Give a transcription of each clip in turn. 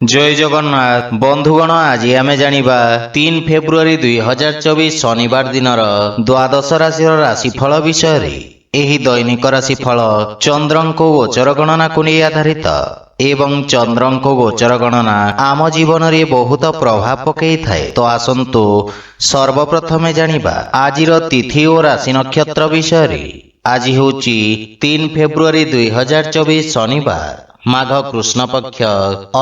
জয় জগন্নাথ বন্ধুগণ, আজি আমি জানিবা 3 ফেব্রুয়ারি 2024 শনিবার দিনর দ্বাদশ রাশির রাশিফল বিষয়ে। ଏହି ଦୈନିକ ରାଶିଫଳ ଚନ୍ଦ୍ରଙ୍କ ଗୋଚର ଗଣନାକୁ ନେଇ ଆଧାରିତ ଏବଂ ଚନ୍ଦ୍ରଙ୍କ ଗୋଚର ଗଣନା ଆମ ଜୀବନରେ ବହୁତ ପ୍ରଭାବ ପକାଇଥାଏ। ତ ଆସନ୍ତୁ ସର୍ବପ୍ରଥମେ ଜାଣିବା ଆଜିର ତିଥି ଓ ରାଶି ନକ୍ଷତ୍ର ବିଷୟରେ। ଆଜି ହେଉଛି 3 ଫେବ୍ରୁଆରି 2024 ଶନିବାର, ମାଘ କୃଷ୍ଣ ପକ୍ଷ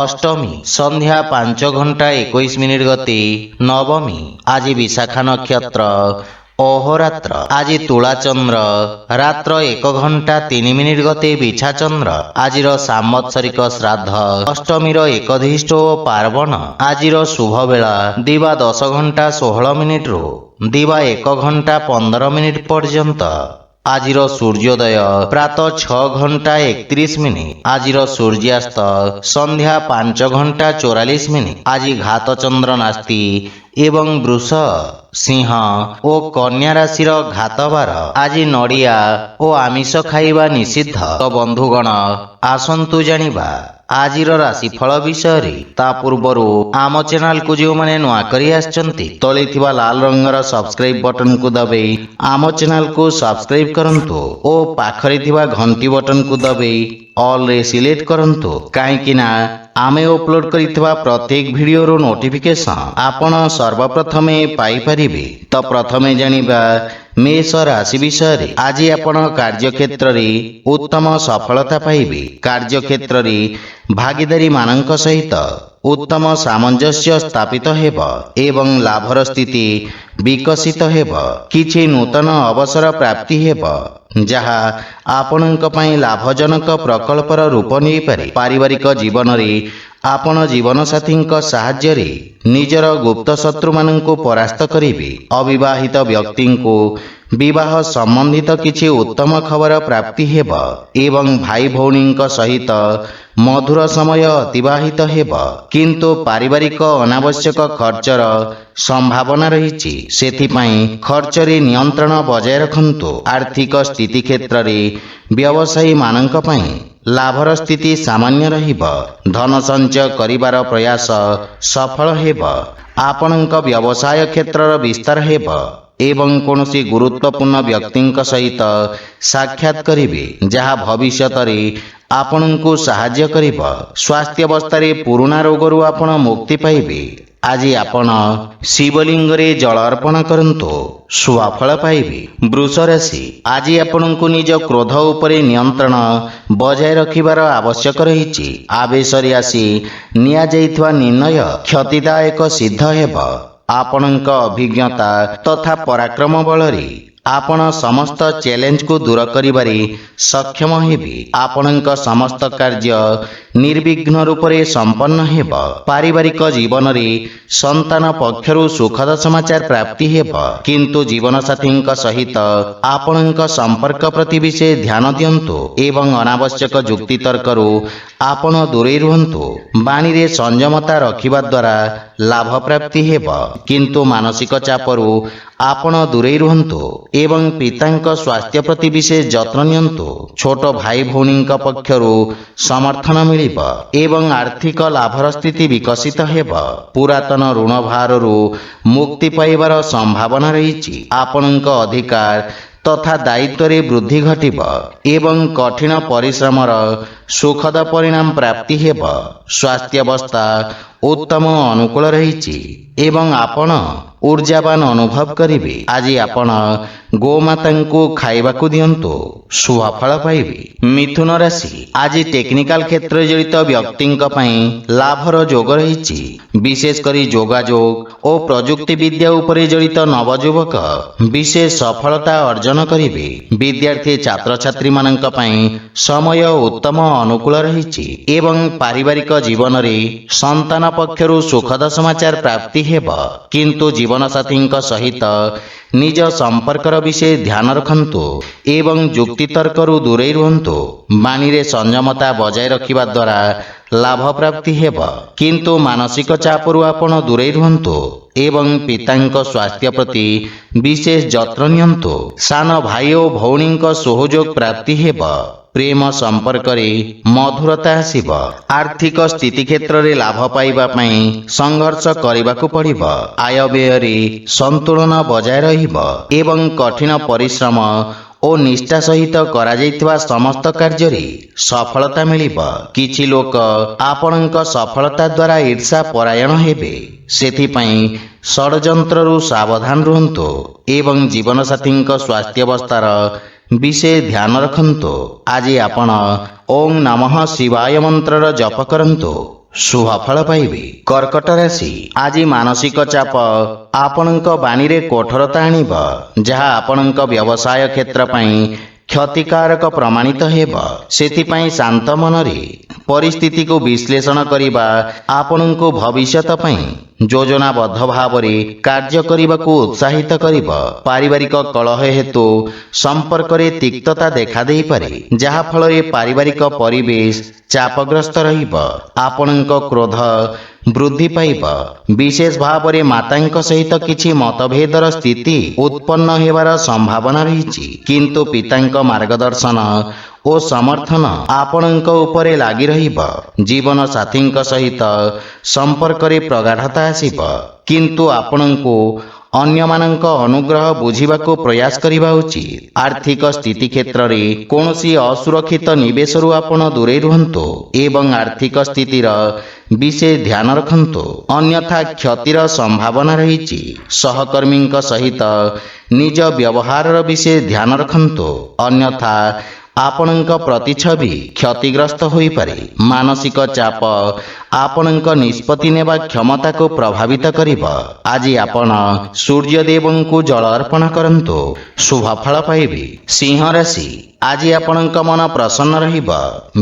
ଅଷ୍ଟମୀ, ସନ୍ଧ୍ୟା 5:21 ଗତି ନବମୀ। ଆଜି ବିଶାଖା ନକ୍ଷତ୍ର ଅହୋରାତ୍ର। ଆଜି ତୁଳା ଚନ୍ଦ୍ର ରାତ୍ର 1:03 ଗତି ବିଛା ଚନ୍ଦ୍ର। ଆଜିର ସାମ୍ବତ୍ସରିକ ଶ୍ରାଦ୍ଧ ଅଷ୍ଟମୀର ଏକଧିଷ୍ଠ ଓ ପାର୍ବଣ। ଆଜିର ଶୁଭ ବେଳା ଦିବା 10:16 ଦିବା 1:15 ପର୍ଯ୍ୟନ୍ତ। ଆଜିର ସୂର୍ଯ୍ୟୋଦୟ ପ୍ରାତଃ 6:31। ଆଜିର ସୂର୍ଯ୍ୟାସ୍ତ ସନ୍ଧ୍ୟା 5:44। ଆଜି ଘାତ ଚନ୍ଦ୍ର ନାସ୍ତି ଏବଂ ବୃଷ, ସିଂହ ଓ କନ୍ୟା ରାଶିର ଘାତବାର। ଆଜି ନଡ଼ିଆ ଓ ଆମିଷ ଖାଇବା ନିଷିଦ୍ଧ। ତ ବନ୍ଧୁଗଣ, ଆସନ୍ତୁ ଜାଣିବା ଆଜିର ରାଶିଫଳ ବିଷୟରେ। ତା ପୂର୍ବରୁ ଆମ ଚ୍ୟାନେଲକୁ ଯେଉଁମାନେ ନୂଆ କରି ଆସିଛନ୍ତି, ତଳେ ଥିବା ଲାଲ ରଙ୍ଗର ସବସ୍କ୍ରାଇବ ବଟନକୁ ଦବାଇ ଆମ ଚ୍ୟାନେଲକୁ ସବସ୍କ୍ରାଇବ କରନ୍ତୁ ଓ ପାଖରେ ଥିବା ଘଣ୍ଟି ବଟନକୁ ଦବାଇ ଅଲରେ ସିଲେକ୍ଟ କରନ୍ତୁ, କାହିଁକି ନା ଆମେ ଅପଲୋଡ କରିଥିବା ପ୍ରତ୍ୟେକ ଭିଡିଓର ନୋଟିଫିକେସନ ଆପଣ ସର୍ବପ୍ରଥମେ ପାଇପାରିବେ। ତ ପ୍ରଥମେ ଜାଣିବା ମେଷ ରାଶି ବିଷୟରେ। ଆଜି ଆପଣ କାର୍ଯ୍ୟକ୍ଷେତ୍ରରେ ଉତ୍ତମ ସଫଳତା ପାଇବେ। କାର୍ଯ୍ୟକ୍ଷେତ୍ରରେ ଭାଗିଦାରୀ ମାନଙ୍କ ସହିତ ଉତ୍ତମ ସାମଞ୍ଜସ୍ୟ ସ୍ଥାପିତ ହେବ ଏବଂ ଲାଭର ସ୍ଥିତି ବିକଶିତ ହେବ। କିଛି ନୂତନ ଅବସର ପ୍ରାପ୍ତି ହେବ, ଯାହା ଆପଣଙ୍କ ପାଇଁ ଲାଭଜନକ ପ୍ରକଳ୍ପର ରୂପ ନେଇପାରେ। ପାରିବାରିକ ଜୀବନରେ ଆପଣ ଜୀବନସାଥୀଙ୍କ ସାହାଯ୍ୟରେ ନିଜର ଗୁପ୍ତ ଶତ୍ରୁମାନଙ୍କୁ ପରାସ୍ତ କରିବେ। ଅବିବାହିତ ବ୍ୟକ୍ତିଙ୍କୁ ବିବାହ ସମ୍ବନ୍ଧିତ କିଛି ଉତ୍ତମ ଖବର ପ୍ରାପ୍ତି ହେବ ଏବଂ ଭାଇ ଭଉଣୀଙ୍କ ସହିତ ମଧୁର ସମୟ ଅତିବାହିତ ହେବ। କିନ୍ତୁ ପାରିବାରିକ ଅନାବଶ୍ୟକ ଖର୍ଚ୍ଚର ସମ୍ଭାବନା ରହିଛି, ସେଥିପାଇଁ ଖର୍ଚ୍ଚରେ ନିୟନ୍ତ୍ରଣ ବଜାୟ ରଖନ୍ତୁ। ଆର୍ଥିକ ସ୍ଥିତି କ୍ଷେତ୍ରରେ ବ୍ୟବସାୟୀ ମାନଙ୍କ ପାଇଁ ଲାଭର ସ୍ଥିତି ସାମାନ୍ୟ ରହିବ। ଧନ ସଞ୍ଚୟ କରିବାର ପ୍ରୟାସ ସଫଳ ହେବ। ଆପଣଙ୍କ ବ୍ୟବସାୟ କ୍ଷେତ୍ରର ବିସ୍ତାର ହେବ ଏବଂ କୌଣସି ଗୁରୁତ୍ୱପୂର୍ଣ୍ଣ ବ୍ୟକ୍ତିଙ୍କ ସହିତ ସାକ୍ଷାତ କରିବେ, ଯାହା ଭବିଷ୍ୟତରେ ଆପଣଙ୍କୁ ସାହାଯ୍ୟ କରିବ। ସ୍ୱାସ୍ଥ୍ୟାବସ୍ଥାରେ ପୁରୁଣା ରୋଗରୁ ଆପଣ ମୁକ୍ତି ପାଇବେ। ଆଜି ଆପଣ ଶିବଲିଙ୍ଗରେ ଜଳ ଅର୍ପଣ କରନ୍ତୁ, ସୁଫଳ ପାଇବେ। ବୃଷ ରାଶି। ଆଜି ଆପଣଙ୍କୁ ନିଜ କ୍ରୋଧ ଉପରେ ନିୟନ୍ତ୍ରଣ ବଜାୟ ରଖିବାର ଆବଶ୍ୟକ ରହିଛି। ଆବେଶରେ ଆସି ନିଆଯାଇଥିବା ନିର୍ଣ୍ଣୟ କ୍ଷତିଦାୟକ ସିଦ୍ଧ ହେବ। ଆପଣଙ୍କ ଅଭିଜ୍ଞତା ତଥା ପରାକ୍ରମ ବଳରେ ଆପଣ ସମସ୍ତ ଚ୍ୟାଲେଞ୍ଜକୁ ଦୂର କରିବାରେ ସକ୍ଷମ ହେବେ। ଆପଣଙ୍କ ସମସ୍ତ କାର୍ଯ୍ୟ ନିର୍ବିଘ୍ନ ରୂପରେ ସମ୍ପନ୍ନ ହେବ। ପାରିବାରିକ ଜୀବନରେ ସନ୍ତାନ ପକ୍ଷରୁ ସୁଖଦ ସମାଚାର ପ୍ରାପ୍ତି ହେବ, କିନ୍ତୁ ଜୀବନସାଥୀଙ୍କ ସହିତ ଆପଣଙ୍କ ସମ୍ପର୍କ ପ୍ରତି ବିଶେଷ ଧ୍ୟାନ ଦିଅନ୍ତୁ ଏବଂ ଅନାବଶ୍ୟକ ଯୁକ୍ତିତର୍କରୁ ଆପଣ ଦୂରେଇ ରୁହନ୍ତୁ। ବାଣୀରେ ସଂଯମତା ରଖିବା ଦ୍ୱାରା ଲାଭ ପ୍ରାପ୍ତି ହେବ, କିନ୍ତୁ ମାନସିକ ଚାପରୁ ଆପଣ ଦୂରେଇ ରୁହନ୍ତୁ ଏବଂ ପିତାଙ୍କ ସ୍ୱାସ୍ଥ୍ୟ ପ୍ରତି ବିଶେଷ ଯତ୍ନ ନିଅନ୍ତୁ। ଛୋଟ ଭାଇ ଭଉଣୀଙ୍କ ପକ୍ଷରୁ ସମର୍ଥନ ମିଳିବ ଏବଂ ଆର୍ଥିକ ଲାଭର ସ୍ଥିତି ବିକଶିତ ହେବ। ପୁରାତନ ଋଣ ଭାରରୁ ମୁକ୍ତି ପାଇବାର ସମ୍ଭାବନା ରହିଛି। ଆପଣଙ୍କ ଅଧିକାର ତଥା ଦାୟିତ୍ୱରେ ବୃଦ୍ଧି ଘଟିବ ଏବଂ କଠିନ ପରିଶ୍ରମର ସୁଖଦ ପରିଣାମ ପ୍ରାପ୍ତି ହେବ। ସ୍ୱାସ୍ଥ୍ୟାବସ୍ଥା ଉତ୍ତମ ଅନୁକୂଳ ରହିଛି ଏବଂ ଆପଣ ଊର୍ଜାବାନ ଅନୁଭବ କରିବେ। ଆଜି ଆପଣ ଗୋମାତାଙ୍କୁ ଖାଇବାକୁ ଦିଅନ୍ତୁ, ସୁଫଳ ପାଇବେ। ମିଥୁନ ରାଶି। ଆଜି ଟେକ୍ନିକାଲ କ୍ଷେତ୍ରରେ ଜଡ଼ିତ ବ୍ୟକ୍ତିଙ୍କ ପାଇଁ ଲାଭର ଯୋଗ ରହିଛି। ବିଶେଷ କରି ଯୋଗାଯୋଗ ଓ ପ୍ରଯୁକ୍ତି ବିଦ୍ୟା ଉପରେ ଜଡ଼ିତ ନବଯୁବକ ବିଶେଷ ସଫଳତା ଅର୍ଜନ କରିବେ। ବିଦ୍ୟାର୍ଥୀ ଛାତ୍ରଛାତ୍ରୀମାନଙ୍କ ପାଇଁ ସମୟ ଉତ୍ତମ ଅନୁକୂଳ ରହିଛି ଏବଂ ପାରିବାରିକ ଜୀବନରେ ସନ୍ତାନ ପକ୍ଷରୁ ସୁଖଦ ସମାଚାର ପ୍ରାପ୍ତି ହେବ, କିନ୍ତୁ ଜୀବନସାଥୀଙ୍କ ସହିତ ନିଜ ସମ୍ପର୍କର ବିଶେଷ ଧ୍ୟାନ ରଖନ୍ତୁ ଏବଂ ଯୁକ୍ତିତର୍କରୁ ଦୂରେଇ ରୁହନ୍ତୁ। ବାଣୀରେ ସଂଯମତା ବଜାୟ ରଖିବା ଦ୍ୱାରା ଲାଭ ପ୍ରାପ୍ତି ହେବ, କିନ୍ତୁ ମାନସିକ ଚାପରୁ ଆପଣ ଦୂରେଇ ରୁହନ୍ତୁ ଏବଂ ପିତାଙ୍କ ସ୍ୱାସ୍ଥ୍ୟ ପ୍ରତି ବିଶେଷ ଯତ୍ନ ନିଅନ୍ତୁ। ସାନ ଭାଇ ଓ ଭଉଣୀଙ୍କ ସହଯୋଗ ପ୍ରାପ୍ତି ହେବ ପ୍ରେମ ସମ୍ପର୍କରେ ମଧୁରତା ଆସିବ। ଆର୍ଥିକ ସ୍ଥିତି କ୍ଷେତ୍ରରେ ଲାଭ ପାଇବା ପାଇଁ ସଂଘର୍ଷ କରିବାକୁ ପଡ଼ିବ। ଆୟ ବ୍ୟୟରେ ସନ୍ତୁଳନ ବଜାୟ ରହିବ ଏବଂ କଠିନ ପରିଶ୍ରମ ଓ ନିଷ୍ଠା ସହିତ କରାଯାଇଥିବା ସମସ୍ତ କାର୍ଯ୍ୟରେ ସଫଳତା ମିଳିବ। କିଛି ଲୋକ ଆପଣଙ୍କ ସଫଳତା ଦ୍ୱାରା ଈର୍ଷା ପରାୟଣ ହେବେ, ସେଥିପାଇଁ ଷଡ଼ଯନ୍ତ୍ରରୁ ସାବଧାନ ରୁହନ୍ତୁ ଏବଂ ଜୀବନସାଥୀଙ୍କ ସ୍ୱାସ୍ଥ୍ୟାବସ୍ଥାର ବିଷୟ ଧ୍ୟାନ ରଖନ୍ତୁ। ଆଜି ଆପଣ ଓಂ ନମଃ ଶିବାୟ ମନ୍ତ୍ରର ଜପ କରନ୍ତୁ, ଶୁଭ ଫଳ ପାଇବେ। କର୍କଟ ରାଶି, ଆଜି ମାନସିକ ଚାପ ଆପଣଙ୍କ ବାଣୀରେ କଠୋରତା ଆଣିବ, ଯାହା ଆପଣଙ୍କ ବ୍ୟବସାୟ କ୍ଷେତ୍ର ପାଇଁ କ୍ଷତିକାରକ ପ୍ରମାଣିତ ହେବ। ସେଥିପାଇଁ ଶାନ୍ତ ମନରେ ପରିସ୍ଥିତିକୁ ବିଶ୍ଳେଷଣ କରିବା ଆପଣଙ୍କୁ ଭବିଷ୍ୟତ ପାଇଁ ଯୋଜନାବଦ୍ଧ ଭାବରେ କାର୍ଯ୍ୟ କରିବାକୁ ଉତ୍ସାହିତ କରିବ। ପାରିବାରିକ କଳହ ହେତୁ ସମ୍ପର୍କରେ ତିକ୍ତତା ଦେଖାଦେଇପାରେ, ଯାହାଫଳରେ ପାରିବାରିକ ପରିବେଶ ଚାପଗ୍ରସ୍ତ ରହିବ। ଆପଣଙ୍କ କ୍ରୋଧ ବୃଦ୍ଧି ପାଇବ। ବିଶେଷ ଭାବରେ ମାତାଙ୍କ ସହିତ କିଛି ମତଭେଦର ସ୍ଥିତି ଉତ୍ପନ୍ନ ହେବାର ସମ୍ଭାବନା ରହିଛି, କିନ୍ତୁ ପିତାଙ୍କ ମାର୍ଗଦର୍ଶନ ଓ ସମର୍ଥନ ଆପଣଙ୍କ ଉପରେ ଲାଗି ରହିବ। ଜୀବନ ସାଥୀଙ୍କ ସହିତ ସମ୍ପର୍କରେ ପ୍ରଗାଢ଼ତା ଆସିବ, କିନ୍ତୁ ଆପଣଙ୍କୁ ଅନ୍ୟମାନଙ୍କ ଅନୁଗ୍ରହ ବୁଝିବାକୁ ପ୍ରୟାସ କରିବା ଉଚିତ। ଆର୍ଥିକ ସ୍ଥିତି କ୍ଷେତ୍ରରେ କୌଣସି ଅସୁରକ୍ଷିତ ନିବେଶରୁ ଆପଣ ଦୂରେଇ ରୁହନ୍ତୁ ଏବଂ ଆର୍ଥିକ ସ୍ଥିତିର ବିଷୟ ଧ୍ୟାନ ରଖନ୍ତୁ, ଅନ୍ୟଥା କ୍ଷତିର ସମ୍ଭାବନା ରହିଛି। ସହକର୍ମୀଙ୍କ ସହିତ ନିଜ ବ୍ୟବହାରର ବିଷୟ ଧ୍ୟାନ ରଖନ୍ତୁ, ଅନ୍ୟଥା ଆପଣଙ୍କ ପ୍ରତିଛବି କ୍ଷତିଗ୍ରସ୍ତ ହୋଇପାରେ। ମାନସିକ ଚାପ ଆପଣଙ୍କ ନିଷ୍ପତ୍ତି ନେବା କ୍ଷମତାକୁ ପ୍ରଭାବିତ କରିବ। ଆଜି ଆପଣ ସୂର୍ଯ୍ୟଦେବଙ୍କୁ ଜଳ ଅର୍ପଣ କରନ୍ତୁ, ଶୁଭ ଫଳ ପାଇବେ। ସିଂହ ରାଶି, ଆଜି ଆପଣଙ୍କ ମନ ପ୍ରସନ୍ନ ରହିବ।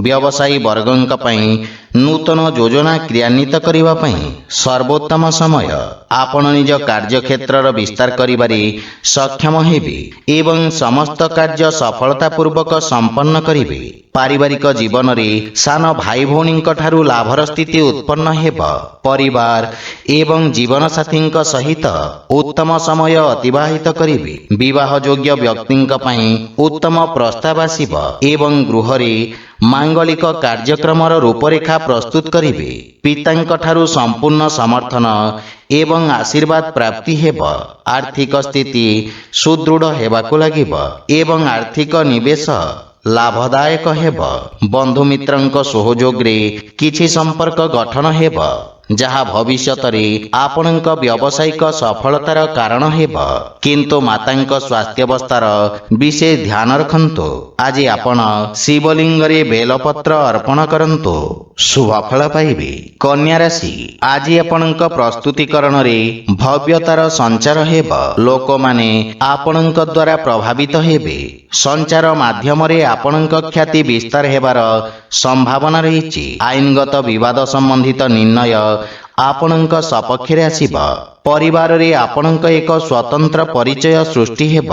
ବ୍ୟବସାୟୀ ବର୍ଗଙ୍କ ପାଇଁ ନୂତନ ଯୋଜନା କ୍ରିୟାନ୍ୱିତ କରିବା ପାଇଁ ସର୍ବୋତ୍ତମ ସମୟ। ଆପଣ ନିଜ କାର୍ଯ୍ୟକ୍ଷେତ୍ରର ବିସ୍ତାର କରିବାରେ ସକ୍ଷମ ହେବେ ଏବଂ ସମସ୍ତ କାର୍ଯ୍ୟ ସଫଳତାପୂର୍ବକ ସମ୍ପନ୍ନ କରିବେ। ପାରିବାରିକ ଜୀବନରେ ସାନ ଭାଇ ଭଉଣୀଙ୍କ ଠାରୁ ଲାଭର ସ୍ଥିତି ଉତ୍ପନ୍ନ ହେବ। ପରିବାର ଏବଂ ଜୀବନସାଥୀଙ୍କ ସହିତ ଉତ୍ତମ ସମୟ ଅତିବାହିତ କରିବେ। ବିବାହ ଯୋଗ୍ୟ ବ୍ୟକ୍ତିଙ୍କ ପାଇଁ ଉତ୍ତମ ପ୍ରସ୍ତାବ ଆସିବ ଏବଂ ଗୃହରେ ମାଙ୍ଗଳିକ କାର୍ଯ୍ୟକ୍ରମର ରୂପରେଖା ପ୍ରସ୍ତୁତ କରିବେ। ପିତାଙ୍କ ଠାରୁ ସମ୍ପୂର୍ଣ୍ଣ ସମର୍ଥନ ଏବଂ ଆଶୀର୍ବାଦ ପ୍ରାପ୍ତି ହେବ। ଆର୍ଥିକ ସ୍ଥିତି ସୁଦୃଢ଼ ହେବାକୁ ଲାଗିବ ଏବଂ ଆର୍ଥିକ ନିବେଶ ଲାଭଦାୟକ ହେବ। ବନ୍ଧୁମିତ୍ରଙ୍କ ସହଯୋଗରେ କିଛି ସମ୍ପର୍କ ଗଠନ ହେବ, ଯାହା ଭବିଷ୍ୟତରେ ଆପଣଙ୍କ ବ୍ୟବସାୟିକ ସଫଳତାର କାରଣ ହେବ, କିନ୍ତୁ ମାତାଙ୍କ ସ୍ୱାସ୍ଥ୍ୟାବସ୍ଥାର ବିଷୟ ଧ୍ୟାନ ରଖନ୍ତୁ। ଆଜି ଆପଣ ଶିବଲିଙ୍ଗରେ ବେଲପତ୍ର ଅର୍ପଣ କରନ୍ତୁ, ଶୁଭ ଫଳ ପାଇବେ। କନ୍ୟା ରାଶି, ଆଜି ଆପଣଙ୍କ ପ୍ରସ୍ତୁତିକରଣରେ ଭବ୍ୟତାର ସଞ୍ଚାର ହେବ। ଲୋକମାନେ ଆପଣଙ୍କ ଦ୍ୱାରା ପ୍ରଭାବିତ ହେବେ। ସଞ୍ଚାର ମାଧ୍ୟମରେ ଆପଣଙ୍କ ଖ୍ୟାତି ବିସ୍ତାର ହେବାର ସମ୍ଭାବନା ରହିଛି। ଆଇନଗତ ବିବାଦ ସମ୍ବନ୍ଧିତ ନିର୍ଣ୍ଣୟ ଆପଣଙ୍କ ସପକ୍ଷରେ ଆସିବ। ପରିବାରରେ ଆପଣଙ୍କ ଏକ ସ୍ୱତନ୍ତ୍ର ପରିଚୟ ସୃଷ୍ଟି ହେବ।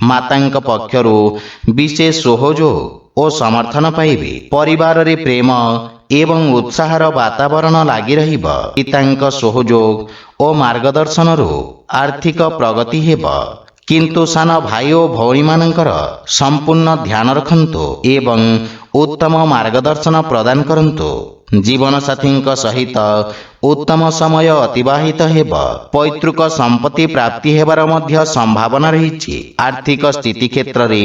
ମାତାଙ୍କ ପକ୍ଷରୁ ବିଶେଷ ସହଯୋଗ ଓ ସମର୍ଥନ ପାଇବେ। ପରିବାରରେ ପ୍ରେମ ଏବଂ ଉତ୍ସାହର ବାତାବରଣ ଲାଗି ରହିବ। ପିତାଙ୍କ ସହଯୋଗ ଓ ମାର୍ଗଦର୍ଶନରୁ ଆର୍ଥିକ ପ୍ରଗତି ହେବ, କିନ୍ତୁ ସାନ ଭାଇ ଓ ଭଉଣୀମାନଙ୍କର ସମ୍ପୂର୍ଣ୍ଣ ଧ୍ୟାନ ରଖନ୍ତୁ ଏବଂ ଉତ୍ତମ ମାର୍ଗଦର୍ଶନ ପ୍ରଦାନ କରନ୍ତୁ। ଜୀବନସାଥୀଙ୍କ ସହିତ ଉତ୍ତମ ସମୟ ଅତିବାହିତ ହେବ। ପୈତୃକ ସମ୍ପତ୍ତି ପ୍ରାପ୍ତି ହେବାର ମଧ୍ୟ ସମ୍ଭାବନା ରହିଛି। ଆର୍ଥିକ ସ୍ଥିତି କ୍ଷେତ୍ରରେ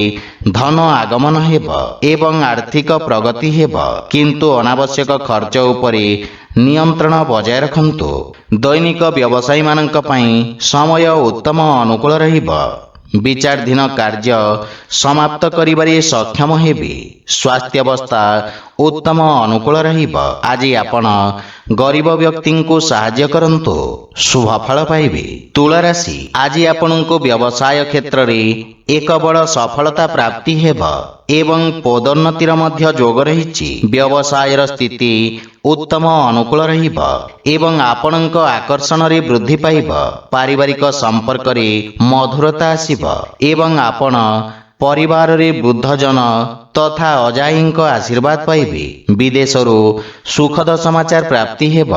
ଧନ ଆଗମନ ହେବ ଏବଂ ଆର୍ଥିକ ପ୍ରଗତି ହେବ, କିନ୍ତୁ ଅନାବଶ୍ୟକ ଖର୍ଚ୍ଚ ଉପରେ ନିୟନ୍ତ୍ରଣ ବଜାୟ ରଖନ୍ତୁ। ଦୈନିକ ବ୍ୟବସାୟୀମାନଙ୍କ ପାଇଁ ସମୟ ଉତ୍ତମ ଅନୁକୂଳ ରହିବ। ବିଚାରାଧୀନ କାର୍ଯ୍ୟ ସମାପ୍ତ କରିବାରେ ସକ୍ଷମ ହେବେ। ସ୍ୱାସ୍ଥ୍ୟାବସ୍ଥା ଉତ୍ତମ ଅନୁକୂଳ ରହିବ। ଆଜି ଆପଣ ଗରିବ ବ୍ୟକ୍ତିଙ୍କୁ ସାହାଯ୍ୟ କରନ୍ତୁ, ଶୁଭ ଫଳ ପାଇବେ। ତୁଳା ରାଶି, ଆଜି ଆପଣଙ୍କୁ ବ୍ୟବସାୟ କ୍ଷେତ୍ରରେ ଏକ ବଡ଼ ସଫଳତା ପ୍ରାପ୍ତି ହେବ ଏବଂ ପଦୋନ୍ନତିର ମଧ୍ୟ ଯୋଗ ରହିଛି। ବ୍ୟବସାୟର ସ୍ଥିତି ଉତ୍ତମ ଅନୁକୂଳ ରହିବ ଏବଂ ଆପଣଙ୍କ ଆକର୍ଷଣରେ ବୃଦ୍ଧି ପାଇବ। ପାରିବାରିକ ସମ୍ପର୍କରେ ମଧୁରତା ଆସିବ ଏବଂ ଆପଣ ପରିବାରରେ ବୃଦ୍ଧଜନ ତଥା ଅଜାଈଙ୍କ ଆଶୀର୍ବାଦ ପାଇବେ। ବିଦେଶରୁ ସୁଖଦ ସମାଚାର ପ୍ରାପ୍ତି ହେବ।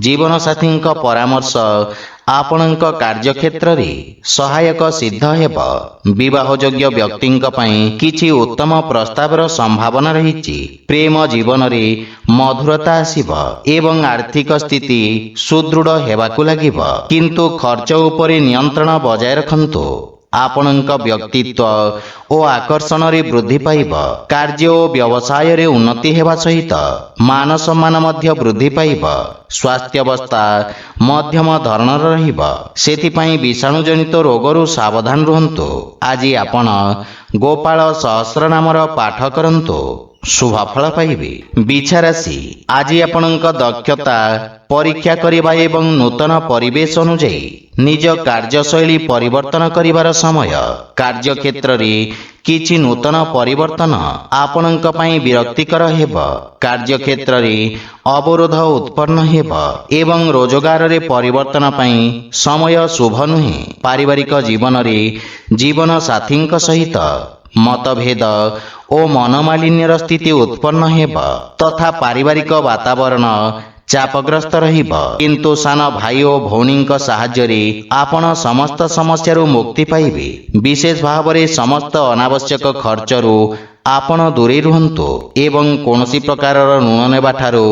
ଜୀବନସାଥୀଙ୍କ ପରାମର୍ଶ ଆପଣଙ୍କ କାର୍ଯ୍ୟକ୍ଷେତ୍ରରେ ସହାୟକ ସିଦ୍ଧ ହେବ। ବିବାହଯୋଗ୍ୟ ବ୍ୟକ୍ତିଙ୍କ ପାଇଁ କିଛି ଉତ୍ତମ ପ୍ରସ୍ତାବର ସମ୍ଭାବନା ରହିଛି। ପ୍ରେମ ଜୀବନରେ ମଧୁରତା ଆସିବ ଏବଂ ଆର୍ଥିକ ସ୍ଥିତି ସୁଦୃଢ଼ ହେବାକୁ ଲାଗିବ। କିନ୍ତୁ ଖର୍ଚ୍ଚ ଉପରେ ନିୟନ୍ତ୍ରଣ ବଜାୟ ରଖନ୍ତୁ। ଆପଣଙ୍କ ବ୍ୟକ୍ତିତ୍ୱ ଓ ଆକର୍ଷଣରେ ବୃଦ୍ଧି ପାଇବ। କାର୍ଯ୍ୟ ଓ ବ୍ୟବସାୟରେ ଉନ୍ନତି ହେବା ସହିତ ମାନ ସମ୍ମାନ ମଧ୍ୟ ବୃଦ୍ଧି ପାଇବ। ସ୍ୱାସ୍ଥ୍ୟାବସ୍ଥା ମଧ୍ୟମ ଧରଣର ରହିବ। ସେଥିପାଇଁ ବିଷାଣୁଜନିତ ରୋଗରୁ ସାବଧାନ ରୁହନ୍ତୁ। ଆଜି ଆପଣ ଗୋପାଳ ସହସ୍ରନାମର ପାଠ କରନ୍ତୁ, ଶୁଭ ଫଳ ପାଇବେ। ବିଛା ରାଶି, ଆଜି ଆପଣଙ୍କ ଦକ୍ଷତା ପରୀକ୍ଷା କରିବା ଏବଂ ନୂତନ ପରିବେଶ ଅନୁଯାୟୀ ନିଜ କାର୍ଯ୍ୟଶୈଳୀ ପରିବର୍ତ୍ତନ କରିବାର ସମୟ। କାର୍ଯ୍ୟକ୍ଷେତ୍ରରେ କିଛି ନୂତନ ପରିବର୍ତ୍ତନ ଆପଣଙ୍କ ପାଇଁ ବିରକ୍ତିକର ହେବ। କାର୍ଯ୍ୟକ୍ଷେତ୍ରରେ ଅବରୋଧ ଉତ୍ପନ୍ନ ହେବ ଏବଂ ରୋଜଗାରରେ ପରିବର୍ତ୍ତନ ପାଇଁ ସମୟ ଶୁଭ ନୁହେଁ। ପାରିବାରିକ ଜୀବନରେ ଜୀବନ ସାଥୀଙ୍କ ସହିତ ମତଭେଦ ଓ ମନମାଳିନ୍ୟର ସ୍ଥିତି ଉତ୍ପନ୍ନ ହେବ ତଥା ପାରିବାରିକ ବାତାବରଣ ଚାପଗ୍ରସ୍ତ ରହିବ। କିନ୍ତୁ ସାନ ଭାଇ ଓ ଭଉଣୀଙ୍କ ସାହାଯ୍ୟରେ ଆପଣ ସମସ୍ତ ସମସ୍ୟାରୁ ମୁକ୍ତି ପାଇବେ। ବିଶେଷ ଭାବରେ ସମସ୍ତ ଅନାବଶ୍ୟକ ଖର୍ଚ୍ଚରୁ ଆପଣ ଦୂରେଇ ରୁହନ୍ତୁ ଏବଂ କୌଣସି ପ୍ରକାରର ଋଣ ନେବାଠାରୁ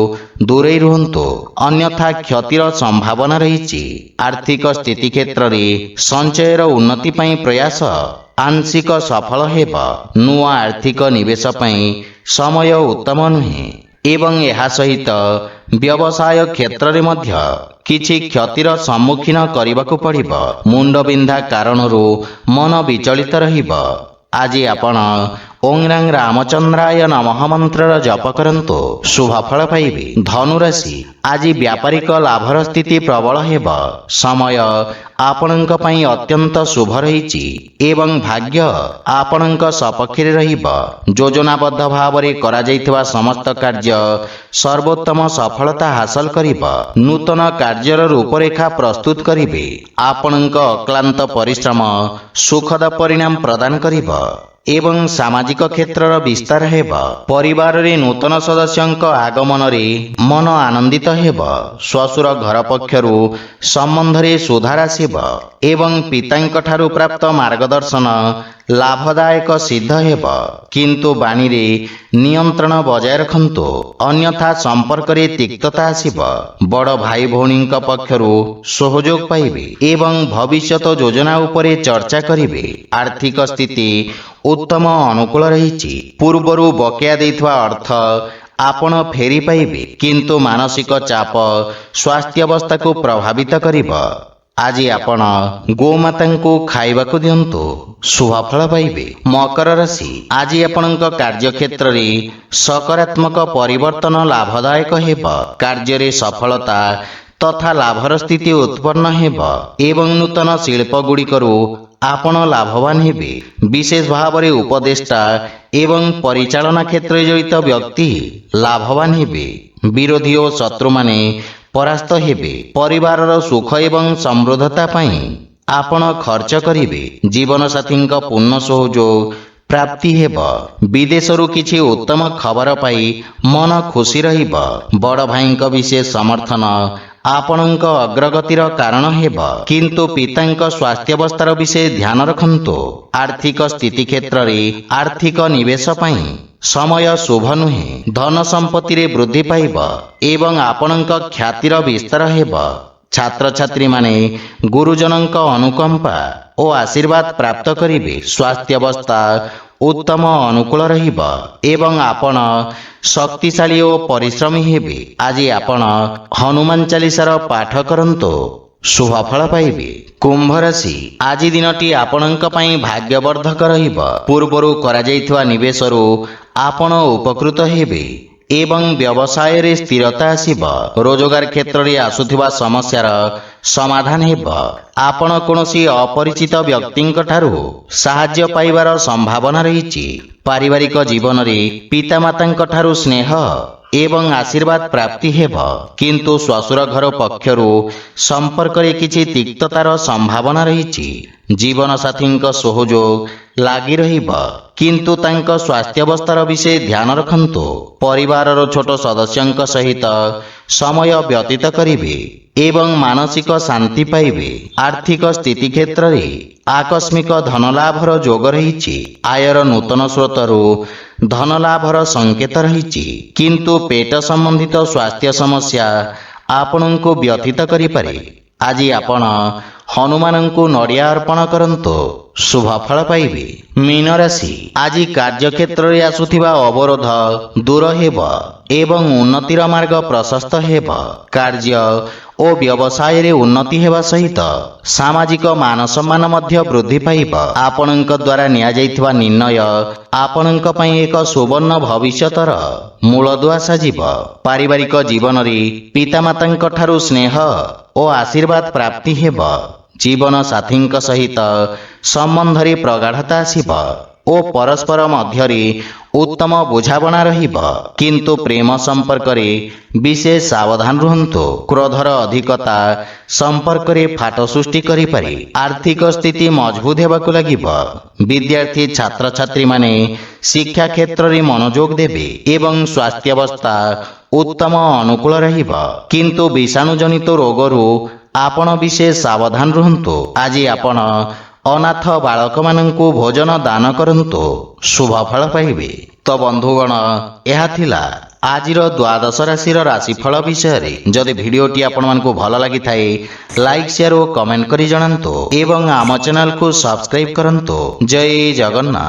ଦୂରେଇ ରୁହନ୍ତୁ, ଅନ୍ୟଥା କ୍ଷତିର ସମ୍ଭାବନା ରହିଛି। ଆର୍ଥିକ ସ୍ଥିତି କ୍ଷେତ୍ରରେ ସଞ୍ଚୟର ଉନ୍ନତି ପାଇଁ ପ୍ରୟାସ ଆଂଶିକ ସଫଳ ହେବ। ନୂଆ ଆର୍ଥିକ ନିବେଶ ପାଇଁ ସମୟ ଉତ୍ତମ ନୁହେଁ ଏବଂ ଏହା ସହିତ ବ୍ୟବସାୟ କ୍ଷେତ୍ରରେ ମଧ୍ୟ କିଛି କ୍ଷତିର ସମ୍ମୁଖୀନ କରିବାକୁ ପଡ଼ିବ। ମୁଣ୍ଡବିନ୍ଧା କାରଣରୁ ମନ ବିଚଳିତ ରହିବ। ଆଜି ଆପଣ ଓଁ ରାଂ ରାମଚନ୍ଦ୍ରାୟ ନମଃ ମନ୍ତ୍ରର ଜପ କରନ୍ତୁ, ଶୁଭ ଫଳ ପାଇବେ। ଧନୁରାଶି, ଆଜି ବ୍ୟାପାରିକ ଲାଭର ସ୍ଥିତି ପ୍ରବଳ ହେବ। ସମୟ ଆପଣଙ୍କ ପାଇଁ ଅତ୍ୟନ୍ତ ଶୁଭ ରହିଛି ଏବଂ ଭାଗ୍ୟ ଆପଣଙ୍କ ସପକ୍ଷରେ ରହିବ। ଯୋଜନାବଦ୍ଧ ଭାବରେ କରାଯାଇଥିବା ସମସ୍ତ କାର୍ଯ୍ୟ ସର୍ବୋତ୍ତମ ସଫଳତା ହାସଲ କରିବ। ନୂତନ କାର୍ଯ୍ୟର ରୂପରେଖା ପ୍ରସ୍ତୁତ କରିବେ। ଆପଣଙ୍କ ଅକ୍ଲାନ୍ତ ପରିଶ୍ରମ ସୁଖଦ ପରିଣାମ ପ୍ରଦାନ କରିବ ଏବଂ ସାମାଜିକ କ୍ଷେତ୍ରର ବିସ୍ତାର ହେବ। ପରିବାରରେ ନୂତନ ସଦସ୍ୟଙ୍କ ଆଗମନରେ ମନ ଆନନ୍ଦିତ ହେବ। ଶ୍ୱଶୁର ଘର ପକ୍ଷରୁ ସମ୍ବନ୍ଧରେ ସୁଧାର ଆସିବ ଏବଂ ପିତାଙ୍କ ଠାରୁ ପ୍ରାପ୍ତ ମାର୍ଗଦର୍ଶନ ଲାଭଦାୟକ ସିଦ୍ଧ ହେବ। କିନ୍ତୁ ବାଣୀରେ ନିୟନ୍ତ୍ରଣ ବଜାୟ ରଖନ୍ତୁ, ଅନ୍ୟଥା ସମ୍ପର୍କରେ ତିକ୍ତତା ଆସିବ। ବଡ଼ ଭାଇ ଭଉଣୀଙ୍କ ପକ୍ଷରୁ ସହଯୋଗ ପାଇବେ ଏବଂ ଭବିଷ୍ୟତ ଯୋଜନା ଉପରେ ଚର୍ଚ୍ଚା କରିବେ। ଆର୍ଥିକ ସ୍ଥିତି ଉତ୍ତମ ଅନୁକୂଳ ରହିଛି। ପୂର୍ବରୁ ବକେୟା ଦେଇଥିବା ଅର୍ଥ ଆପଣ ଫେରି ପାଇବେ, କିନ୍ତୁ ମାନସିକ ଚାପ ସ୍ୱାସ୍ଥ୍ୟାବସ୍ଥାକୁ ପ୍ରଭାବିତ କରିବ। ଆଜି ଆପଣ ଗୋମାତାଙ୍କୁ ଖାଇବାକୁ ଦିଅନ୍ତୁ, ଶୁଭ ଫଳ ପାଇବେ। ମକର ରାଶି, ଆଜି ଆପଣଙ୍କ କାର୍ଯ୍ୟକ୍ଷେତ୍ରରେ ସକାରାତ୍ମକ ପରିବର୍ତ୍ତନ ଲାଭଦାୟକ ହେବ। କାର୍ଯ୍ୟରେ ସଫଳତା ତଥା ଲାଭର ସ୍ଥିତି ଉତ୍ପନ୍ନ ହେବ ଏବଂ ନୂତନ ଶିଳ୍ପ ଗୁଡ଼ିକରୁ ଆପଣ ଲାଭବାନ ହେବେ। ବିଶେଷ ଭାବରେ ଉପଦେଷ୍ଟା ଏବଂ ପରିଚାଳନା କ୍ଷେତ୍ରରେ ଜଡ଼ିତ ବ୍ୟକ୍ତି ଲାଭବାନ ହେବେ। ବିରୋଧୀ ଓ ଶତ୍ରୁମାନେ ପରାସ୍ତ ହେବେ। ପରିବାରର ସୁଖ ଏବଂ ସମୃଦ୍ଧତା ପାଇଁ ଆପଣ ଖର୍ଚ୍ଚ କରିବେ। ଜୀବନସାଥୀଙ୍କ ପୂର୍ଣ୍ଣ ସହଯୋଗ ପ୍ରାପ୍ତି ହେବ। ବିଦେଶରୁ କିଛି ଉତ୍ତମ ଖବର ପାଇ ମନ ଖୁସି ରହିବ। ବଡ଼ ଭାଇଙ୍କ ବିଶେଷ ସମର୍ଥନ ଆପଣଙ୍କ ଅଗ୍ରଗତିର କାରଣ ହେବ, କିନ୍ତୁ ପିତାଙ୍କ ସ୍ୱାସ୍ଥ୍ୟାବସ୍ଥାର ବିଷୟ ଧ୍ୟାନ ରଖନ୍ତୁ। ଆର୍ଥିକ ସ୍ଥିତି କ୍ଷେତ୍ରରେ ଆର୍ଥିକ ନିବେଶ ପାଇଁ ସମୟ ଶୁଭ ନୁହେଁ। ଧନ ସମ୍ପତ୍ତିରେ ବୃଦ୍ଧି ପାଇବ ଏବଂ ଆପଣଙ୍କ ଖ୍ୟାତିର ବିସ୍ତାର ହେବ। ଛାତ୍ରଛାତ୍ରୀମାନେ ଗୁରୁଜନଙ୍କ ଅନୁକମ୍ପା ଓ ଆଶୀର୍ବାଦ ପ୍ରାପ୍ତ କରିବେ। ସ୍ୱାସ୍ଥ୍ୟାବସ୍ଥା ଉତ୍ତମ ଅନୁକୂଳ ରହିବ ଏବଂ ଆପଣ ଶକ୍ତିଶାଳୀ ଓ ପରିଶ୍ରମୀ ହେବେ। ଆଜି ଆପଣ ହନୁମାନ ଚାଳିଶାର ପାଠ କରନ୍ତୁ, ଶୁଭ ଫଳ ପାଇବେ। କୁମ୍ଭ ରାଶି, ଆଜି ଦିନଟି ଆପଣଙ୍କ ପାଇଁ ଭାଗ୍ୟବର୍ଦ୍ଧକ ରହିବ। ପୂର୍ବରୁ କରାଯାଇଥିବା ନିବେଶରୁ ଆପଣ ଉପକୃତ ହେବେ ଏବଂ ବ୍ୟବସାୟରେ ସ୍ଥିରତା ଆସିବ। ରୋଜଗାର କ୍ଷେତ୍ରରେ ଆସୁଥିବା ସମସ୍ୟାର ସମାଧାନ ହେବ। ଆପଣ କୌଣସି ଅପରିଚିତ ବ୍ୟକ୍ତିଙ୍କ ଠାରୁ ସାହାଯ୍ୟ ପାଇବାର ସମ୍ଭାବନା ରହିଛି। ପାରିବାରିକ ଜୀବନରେ ପିତାମାତାଙ୍କ ଠାରୁ ସ୍ନେହ ଏବଂ ଆଶୀର୍ବାଦ ପ୍ରାପ୍ତି ହେବ, କିନ୍ତୁ ଶ୍ୱଶୁର ଘର ପକ୍ଷରୁ ସମ୍ପର୍କରେ କିଛି ତିକ୍ତତାର ସମ୍ଭାବନା ରହିଛି। ଜୀବନସାଥୀଙ୍କ ସହଯୋଗ ଲାଗି ରହିବ, କିନ୍ତୁ ତାଙ୍କ ସ୍ୱାସ୍ଥ୍ୟାବସ୍ଥାର ବିଷୟ ଧ୍ୟାନ ରଖନ୍ତୁ। ପରିବାରର ଛୋଟ ସଦସ୍ୟଙ୍କ ସହିତ ସମୟ ବ୍ୟତୀତ କରିବେ ଏବଂ ମାନସିକ ଶାନ୍ତି ପାଇବେ। ଆର୍ଥିକ ସ୍ଥିତି କ୍ଷେତ୍ରରେ ଆକସ୍ମିକ ଧନଲାଭର ଯୋଗ ରହିଛି। ଆୟର ନୂତନ ସ୍ରୋତରୁ ଧନଲାଭର ସଂକେତ ରହିଛି, କିନ୍ତୁ ପେଟ ସମ୍ବନ୍ଧିତ ସ୍ୱାସ୍ଥ୍ୟ ସମସ୍ୟା ଆପଣଙ୍କୁ ବ୍ୟଥିତ କରିପାରେ। ଆଜି ଆପଣ ହନୁମାନଙ୍କୁ ନଡ଼ିଆ ଅର୍ପଣ କରନ୍ତୁ, ଶୁଭ ଫଳ ପାଇବେ। ମୀନ ରାଶି, ଆଜି କାର୍ଯ୍ୟକ୍ଷେତ୍ରରେ ଆସୁଥିବା ଅବରୋଧ ଦୂର ହେବ ଏବଂ ଉନ୍ନତିର ମାର୍ଗ ପ୍ରଶସ୍ତ ହେବ। କାର୍ଯ୍ୟ ଓ ବ୍ୟବସାୟରେ ଉନ୍ନତି ହେବା ସହିତ ସାମାଜିକ ମାନ ସମ୍ମାନ ମଧ୍ୟ ବୃଦ୍ଧି ପାଇବ। ଆପଣଙ୍କ ଦ୍ୱାରା ନିଆଯାଇଥିବା ନିର୍ଣ୍ଣୟ ଆପଣଙ୍କ ପାଇଁ ଏକ ସୁବର୍ଣ୍ଣ ଭବିଷ୍ୟତର ମୂଳଦୁଆ ସାଜିବ। ପାରିବାରିକ ଜୀବନରେ ପିତାମାତାଙ୍କ ଠାରୁ ସ୍ନେହ ଓ ଆଶୀର୍ବାଦ ପ୍ରାପ୍ତି ହେବ। ଜୀବନ ସାଥୀଙ୍କ ସହିତ ସମ୍ବନ୍ଧରେ ପ୍ରଗାଢ଼ତା ଆସିବ ଓ ପରସ୍ପର ମଧ୍ୟରେ ଉତ୍ତମ ବୁଝାମଣା ରହିବ, କିନ୍ତୁ ପ୍ରେମ ସମ୍ପର୍କରେ ବିଶେଷ ସାବଧାନ ରୁହନ୍ତୁ। କ୍ରୋଧର ଅଧିକତା ସମ୍ପର୍କରେ ଫାଟ ସୃଷ୍ଟି କରିପାରେ। ଆର୍ଥିକ ସ୍ଥିତି ମଜବୁତ ହେବାକୁ ଲାଗିବ। ବିଦ୍ୟାର୍ଥୀ ଛାତ୍ରଛାତ୍ରୀମାନେ ଶିକ୍ଷା କ୍ଷେତ୍ରରେ ମନୋଯୋଗ ଦେବେ ଏବଂ ସ୍ୱାସ୍ଥ୍ୟାବସ୍ଥା ଉତ୍ତମ ଅନୁକୂଳ ରହିବ, କିନ୍ତୁ ବିଷାଣୁଜନିତ ରୋଗରୁ ଆପଣ ବିଶେଷ ସାବଧାନ ରୁହନ୍ତୁ। ଆଜି ଆପଣ ଅନାଥ ବାଳକମାନଙ୍କୁ ଭୋଜନ ଦାନ କରନ୍ତୁ, ଶୁଭ ଫଳ ପାଇବେ। ତ ବନ୍ଧୁଗଣ, ଏହା ଥିଲା ଆଜିର ଦ୍ୱାଦଶ ରାଶିର ରାଶିଫଳ ବିଷୟରେ। ଯଦି ଭିଡ଼ିଓଟି ଆପଣମାନଙ୍କୁ ଭଲ ଲାଗିଥାଏ, ଲାଇକ୍, ସେୟାର ଓ କମେଣ୍ଟ କରି ଜଣାନ୍ତୁ ଏବଂ ଆମ ଚ୍ୟାନେଲକୁ ସବସ୍କ୍ରାଇବ୍ କରନ୍ତୁ। ଜୟ ଜଗନ୍ନାଥ।